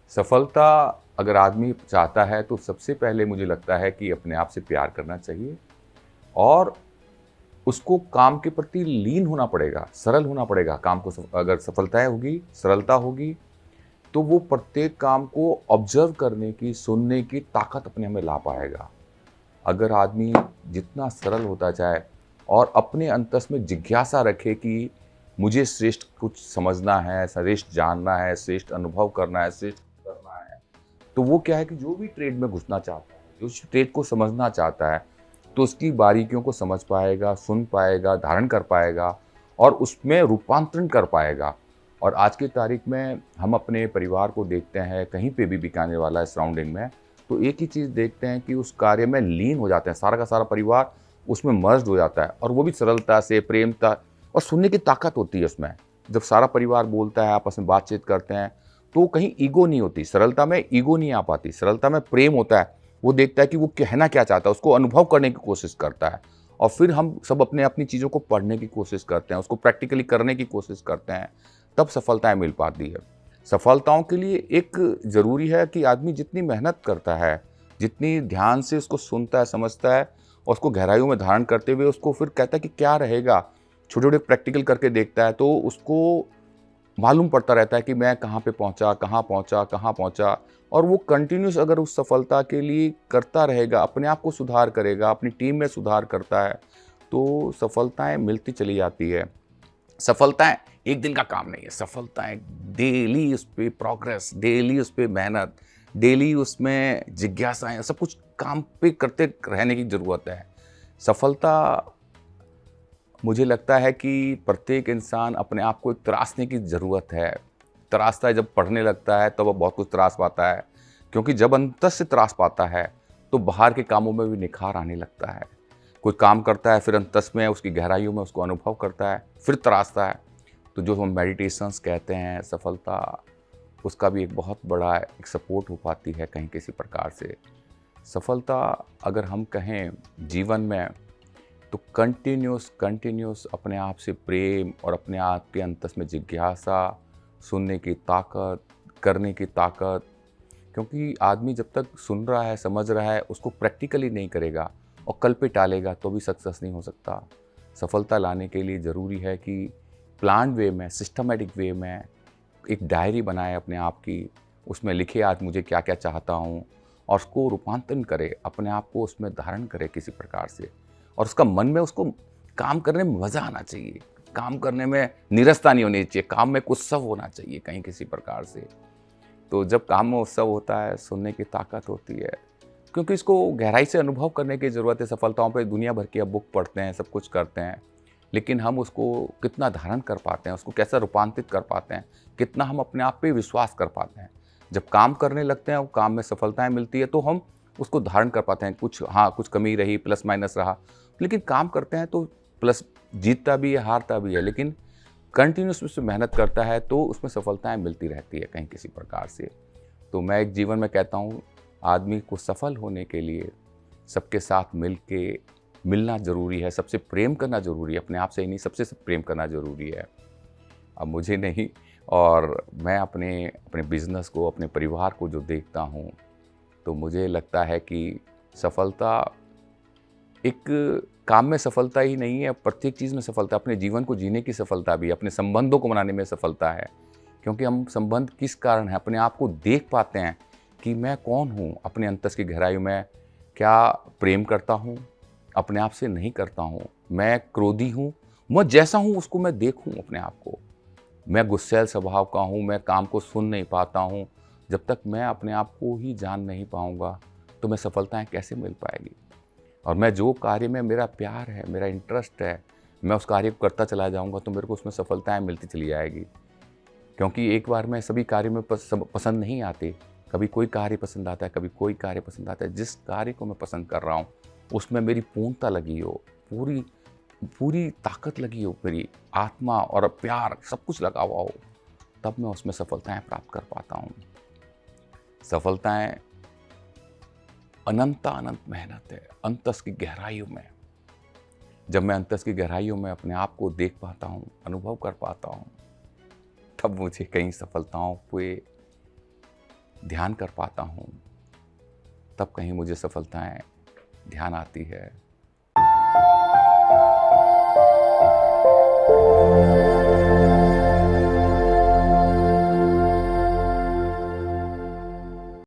सफलता अगर आदमी चाहता है तो सबसे पहले मुझे लगता है कि अपने आप से प्यार करना चाहिए और उसको काम के प्रति लीन होना पड़ेगा, सरल होना पड़ेगा। काम को अगर सफलताएँ होगी, सरलता होगी, तो वो प्रत्येक काम को ऑब्ज़र्व करने की, सुनने की ताकत अपने में ला पाएगा। अगर आदमी जितना सरल होता जाए और अपने अंतस में जिज्ञासा रखे कि मुझे श्रेष्ठ कुछ समझना है, श्रेष्ठ जानना है, श्रेष्ठ अनुभव करना है, श्रेष्ठ करना है, तो वो क्या है कि जो भी ट्रेड में घुसना चाहता है, जो उस ट्रेड को समझना चाहता है, तो उसकी बारीकियों को समझ पाएगा, सुन पाएगा, धारण कर पाएगा और उसमें रूपांतरण कर पाएगा। और आज की तारीख में हम अपने परिवार को देखते हैं, कहीं पे भी बिकाने वाला है सराउंडिंग में, तो एक ही चीज़ देखते हैं कि उस कार्य में लीन हो जाते हैं, सारा का सारा परिवार उसमें मर्ज हो जाता है और वो भी सरलता से, प्रेमता और सुनने की ताकत होती है उसमें। जब सारा परिवार बोलता है, आपस में बातचीत करते हैं, तो कहीं ईगो नहीं होती, सरलता में ईगो नहीं आ पाती, सरलता में प्रेम होता है। वो देखता है कि वो कहना क्या चाहता है, उसको अनुभव करने की कोशिश करता है और फिर हम सब अपने अपनी चीज़ों को पढ़ने की कोशिश करते हैं, उसको प्रैक्टिकली करने की कोशिश करते हैं, तब सफलताएँ मिल पाती है। सफलताओं के लिए एक ज़रूरी है कि आदमी जितनी मेहनत करता है, जितनी ध्यान से उसको सुनता है, समझता है और उसको गहराइयों में धारण करते हुए उसको फिर कहता है कि क्या रहेगा, छोटे-छोटे प्रैक्टिकल करके देखता है, तो उसको मालूम पड़ता रहता है कि मैं कहाँ पे पहुँचा, कहाँ पहुँचा, कहाँ पहुँचा और वो कंटिन्यूअस अगर उस सफलता के लिए करता रहेगा, अपने आप को सुधार करेगा, अपनी टीम में सुधार करता है, तो सफलताएँ मिलती चली जाती है। सफलताएँ एक दिन का काम नहीं है, सफलताएँ डेली उस पे प्रोग्रेस, डेली उस पे मेहनत, डेली उसमें जिज्ञासाएँ, सब कुछ काम पे करते रहने की ज़रूरत है। सफलता मुझे लगता है कि प्रत्येक इंसान अपने आप को एक तराशने की ज़रूरत है। तराशता है, जब पढ़ने लगता है तब वो बहुत कुछ तराश पाता है, क्योंकि जब अंदर से तराश पाता है, तो बाहर के कामों में भी निखार आने लगता है। कोई काम करता है, फिर अंतस में उसकी गहराइयों में उसको अनुभव करता है, फिर तराशता है। तो जो हम मेडिटेशंस कहते हैं, सफलता, उसका भी एक बहुत बड़ा एक सपोर्ट हो पाती है कहीं किसी प्रकार से। सफलता अगर हम कहें जीवन में, तो कंटिन्यूस अपने आप से प्रेम और अपने आप के अंतस में जिज्ञासा, सुनने की ताकत, करने की ताकत, क्योंकि आदमी जब तक सुन रहा है, समझ रहा है, उसको प्रैक्टिकली नहीं करेगा और कल पे टालेगा तो भी सक्सेस नहीं हो सकता। सफलता लाने के लिए ज़रूरी है कि प्लान्ड वे में, सिस्टमैटिक वे में एक डायरी बनाए अपने आप की, उसमें लिखे आज मुझे क्या-क्या चाहता हूँ और उसको रूपांतरण करे, अपने आप को उसमें धारण करे किसी प्रकार से और उसका मन में उसको काम करने में मज़ा आना चाहिए, काम करने में नीरसता नहीं होनी चाहिए, काम में कुछ उत्सव होना चाहिए कहीं किसी प्रकार से। तो जब काम में उत्सव होता है, सुनने की ताकत होती है, क्योंकि इसको गहराई से अनुभव करने की ज़रूरत है। सफलताओं पे दुनिया भर की अब बुक पढ़ते हैं, सब कुछ करते हैं, लेकिन हम उसको कितना धारण कर पाते हैं, उसको कैसा रूपांतरित कर पाते हैं, कितना हम अपने आप पे विश्वास कर पाते हैं। जब काम करने लगते हैं और काम में सफलताएँ मिलती है, तो हम उसको धारण कर पाते हैं। कुछ हाँ, कुछ कमी रही, प्लस माइनस रहा, लेकिन काम करते हैं तो प्लस जीतता भी है, हारता भी है, लेकिन कंटिन्यूअस उसमें मेहनत करता है तो उसमें सफलताएँ मिलती रहती है कहीं किसी प्रकार से। तो मैं एक जीवन में कहता हूँ, आदमी को सफल होने के लिए सबके साथ मिलना ज़रूरी है, सबसे प्रेम करना ज़रूरी है, अपने आप से ही नहीं, सबसे प्रेम करना ज़रूरी है। अब मुझे नहीं, और मैं अपने अपने बिज़नेस को, अपने परिवार को जो देखता हूँ, तो मुझे लगता है कि सफलता एक काम में सफलता ही नहीं है, प्रत्येक चीज़ में सफलता, अपने जीवन को जीने की सफलता भी है, अपने संबंधों को बनाने में सफलता है। क्योंकि हम संबंध किस कारण है, अपने आप को देख पाते हैं कि मैं कौन हूँ, अपने अंतस की गहराइयों में क्या प्रेम करता हूँ, अपने आप से नहीं करता हूँ, मैं क्रोधी हूँ, मैं जैसा हूँ उसको मैं देखूँ अपने आप को। मैं गुस्सैल स्वभाव का हूँ, मैं काम को सुन नहीं पाता हूँ। जब तक मैं अपने आप को ही जान नहीं पाऊँगा, तो मैं सफलताएँ कैसे मिल पाएगी? और मैं जो कार्य में मेरा प्यार है, मेरा इंटरेस्ट है, मैं उस कार्य को करता चला जाऊँगा तो मेरे को उसमें सफलताएँ मिलती चली जाएगी। क्योंकि एक बार में सभी कार्य में पसंद नहीं आते। कभी कोई कार्य पसंद आता है, कभी कोई कार्य पसंद आता है। जिस कार्य को मैं पसंद कर रहा हूँ, उसमें मेरी पूर्णता लगी हो, पूरी पूरी ताकत लगी हो, मेरी आत्मा और प्यार सब कुछ लगा हुआ हो, तब मैं उसमें सफलताएँ प्राप्त कर पाता हूँ। सफलताएँ अनंत मेहनत है, अंतस की गहराइयों में। जब मैं अंतस की गहराइयों में अपने आप को देख पाता हूँ, अनुभव कर पाता हूँ, तब मुझे कई सफलताओं पे ध्यान कर पाता हूँ, तब कहीं मुझे सफलताएं ध्यान आती है।